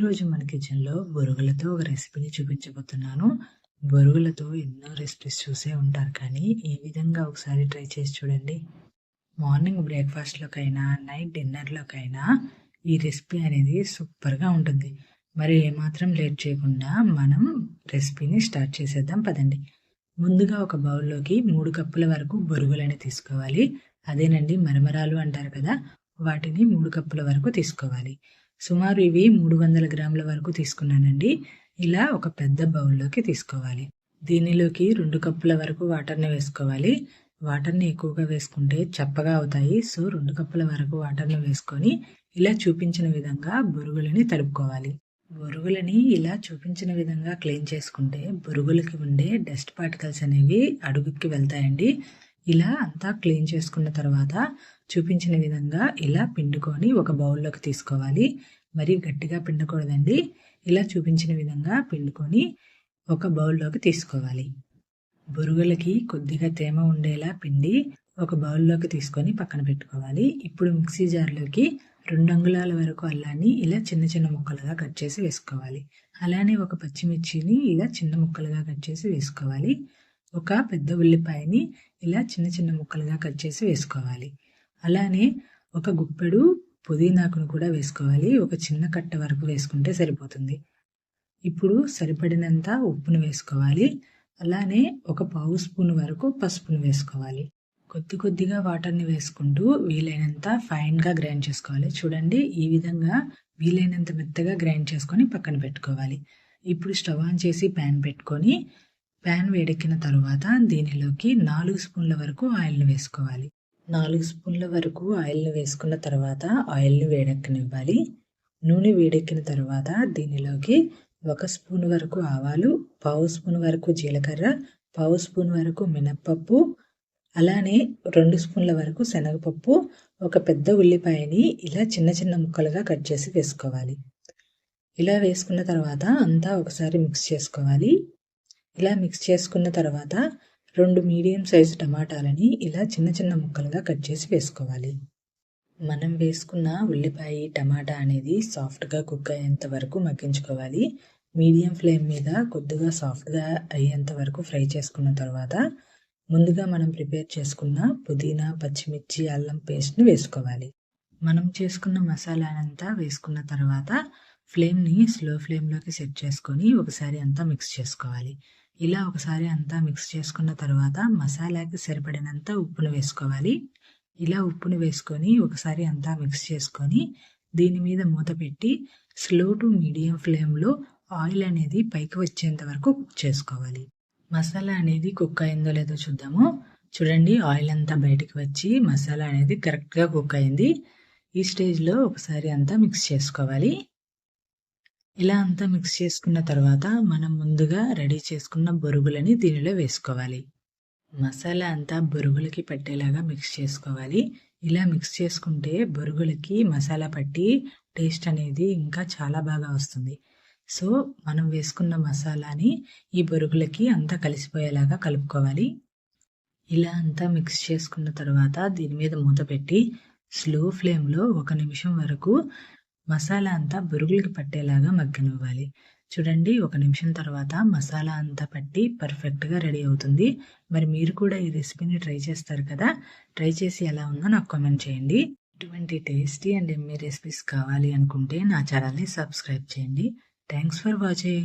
ఈరోజు మన కిచెన్లో బొరుగులతో ఒక రెసిపీని చూపించబోతున్నాను. బొరుగులతో ఎన్నో రెసిపీస్ చూసే ఉంటారు, కానీ ఈ విధంగా ఒకసారి ట్రై చేసి చూడండి. మార్నింగ్ బ్రేక్ఫాస్ట్లోకైనా నైట్ డిన్నర్లోకైనా ఈ రెసిపీ అనేది సూపర్గా ఉంటుంది. మరి ఏమాత్రం లేట్ చేయకుండా మనం రెసిపీని స్టార్ట్ చేసేద్దాం పదండి. ముందుగా ఒక బౌల్లోకి 3 కప్పుల వరకు బొరుగులని తీసుకోవాలి. అదేనండి మరమరాలు అంటారు కదా, వాటిని 3 కప్పుల వరకు తీసుకోవాలి. సుమారు ఇవి 300 గ్రాముల వరకు తీసుకున్నానండి. ఇలా ఒక పెద్ద బౌల్లోకి తీసుకోవాలి. దీనిలోకి 2 కప్పుల వరకు వాటర్ని వేసుకోవాలి. వాటర్ని ఎక్కువగా వేసుకుంటే చప్పగా అవుతాయి. సో 2 కప్పుల వరకు వాటర్ని వేసుకొని ఇలా చూపించిన విధంగా బొరుగులని తడుపుకోవాలి. బొరుగులని ఇలా చూపించిన విధంగా క్లీన్ చేసుకుంటే బొరుగులకి ఉండే డస్ట్ పార్టికల్స్ అనేవి అడుగుకి వెళ్తాయండి. ఇలా అంతా క్లీన్ చేసుకున్న తర్వాత చూపించిన విధంగా ఇలా పిండుకొని ఒక బౌల్లోకి తీసుకోవాలి. మరీ గట్టిగా పిండకూడదండి. ఇలా చూపించిన విధంగా పిండుకొని ఒక బౌల్లోకి తీసుకోవాలి. బొరుగులకి కొద్దిగా తేమ ఉండేలా పిండి ఒక బౌల్లోకి తీసుకొని పక్కన పెట్టుకోవాలి. ఇప్పుడు మిక్సీ జార్లోకి 2 అంగుళాల వరకు అల్లాన్ని ఇలా చిన్న చిన్న ముక్కలుగా కట్ చేసి వేసుకోవాలి. అలానే ఒక పచ్చిమిర్చిని ఇలా చిన్న ముక్కలుగా కట్ చేసి వేసుకోవాలి. ఒక పెద్ద ఉల్లిపాయని ఇలా చిన్న చిన్న ముక్కలుగా కట్ చేసి వేసుకోవాలి. అలానే ఒక గుప్పెడు పుదీనాకును కూడా వేసుకోవాలి. ఒక చిన్న కట్ట వరకు వేసుకుంటే సరిపోతుంది. ఇప్పుడు సరిపడినంత ఉప్పును వేసుకోవాలి. అలానే ఒక పావు స్పూన్ వరకు పసుపును వేసుకోవాలి. కొద్ది కొద్దిగా వాటర్ని వేసుకుంటూ వీలైనంత ఫైన్గా గ్రైండ్ చేసుకోవాలి. చూడండి, ఈ విధంగా వీలైనంత మెత్తగా గ్రైండ్ చేసుకొని పక్కన పెట్టుకోవాలి. ఇప్పుడు స్టవ్ ఆన్ చేసి ప్యాన్ పెట్టుకొని ప్యాన్ వేడెక్కిన తర్వాత దీనిలోకి 4 స్పూన్ల వరకు ఆయిల్ని వేసుకోవాలి. 4 స్పూన్ల వరకు ఆయిల్ని వేసుకున్న తర్వాత ఆయిల్ని వేడెక్కనివ్వాలి. నూనె వేడెక్కిన తర్వాత దీనిలోకి 1 స్పూన్ వరకు ఆవాలు, పావు స్పూన్ వరకు జీలకర్ర, పావు స్పూన్ వరకు మినప్పప్పు, అలానే 2 స్పూన్ల వరకు శనగపప్పు, ఒక పెద్ద ఉల్లిపాయని ఇలా చిన్న చిన్న ముక్కలుగా కట్ చేసి వేసుకోవాలి. ఇలా వేసుకున్న తర్వాత అంతా ఒకసారి మిక్స్ చేసుకోవాలి. ఇలా మిక్స్ చేసుకున్న తర్వాత 2 మీడియం సైజు టమాటాలని ఇలా చిన్న చిన్న ముక్కలుగా కట్ చేసి వేసుకోవాలి. మనం వేసుకున్న ఉల్లిపాయ టమాటా అనేది సాఫ్ట్గా కుక్ అయ్యేంత వరకు మగ్గించుకోవాలి. మీడియం ఫ్లేమ్ మీద కొద్దిగా సాఫ్ట్గా అయ్యేంత వరకు ఫ్రై చేసుకున్న తర్వాత ముందుగా మనం ప్రిపేర్ చేసుకున్న పుదీనా, పచ్చిమిర్చి, అల్లం పేస్ట్ని వేసుకోవాలి. మనం చేసుకున్న మసాలానంతా వేసుకున్న తర్వాత ఫ్లేమ్ని స్లో ఫ్లేమ్లోకి సెట్ చేసుకొని ఒకసారి అంతా మిక్స్ చేసుకోవాలి. ఇలా ఒకసారి అంతా మిక్స్ చేసుకున్న తర్వాత మసాలాకి సరిపడినంత ఉప్పును వేసుకోవాలి. ఇలా ఉప్పును వేసుకొని ఒకసారి అంతా మిక్స్ చేసుకొని దీని మీద మూత పెట్టి స్లో టు మీడియం ఫ్లేమ్లో ఆయిల్ అనేది పైకి వచ్చేంత వరకు కుక్ చేసుకోవాలి. మసాలా అనేది కుక్ అయిందో లేదో చూద్దాము. చూడండి, ఆయిల్ అంతా బయటికి వచ్చి మసాలా అనేది కరెక్ట్గా కుక్ అయింది. ఈ స్టేజ్లో ఒకసారి అంతా మిక్స్ చేసుకోవాలి. ఇలా అంతా మిక్స్ చేసుకున్న తర్వాత మనం ముందుగా రెడీ చేసుకున్న బొరుగులని దీనిలో వేసుకోవాలి. మసాలా అంతా బొరుగులకి పట్టేలాగా మిక్స్ చేసుకోవాలి. ఇలా మిక్స్ చేసుకుంటే బొరుగులకి మసాలా పట్టి టేస్ట్ అనేది ఇంకా చాలా బాగా వస్తుంది. సో మనం వేసుకున్న మసాలాని ఈ బొరుగులకి అంతా కలిసిపోయేలాగా కలుపుకోవాలి. ఇలా అంతా మిక్స్ చేసుకున్న తర్వాత దీని మీద మూత పెట్టి స్లో ఫ్లేమ్లో 1 నిమిషం వరకు మసాలా అంతా బొరుగులకి పట్టేలాగా మగ్గనివ్వాలి. చూడండి, 1 నిమిషం తర్వాత మసాలా అంతా పట్టి పర్ఫెక్ట్గా రెడీ అవుతుంది. మరి మీరు కూడా ఈ రెసిపీని ట్రై చేస్తారు కదా, ట్రై చేసి ఎలా ఉందో నాకు కామెంట్ చేయండి. ఇటువంటి టేస్టీ అండ్ ఎమ్మీ రెసిపీస్ కావాలి అనుకుంటే నా ఛానల్ని సబ్స్క్రైబ్ చేయండి. Thanks for watching.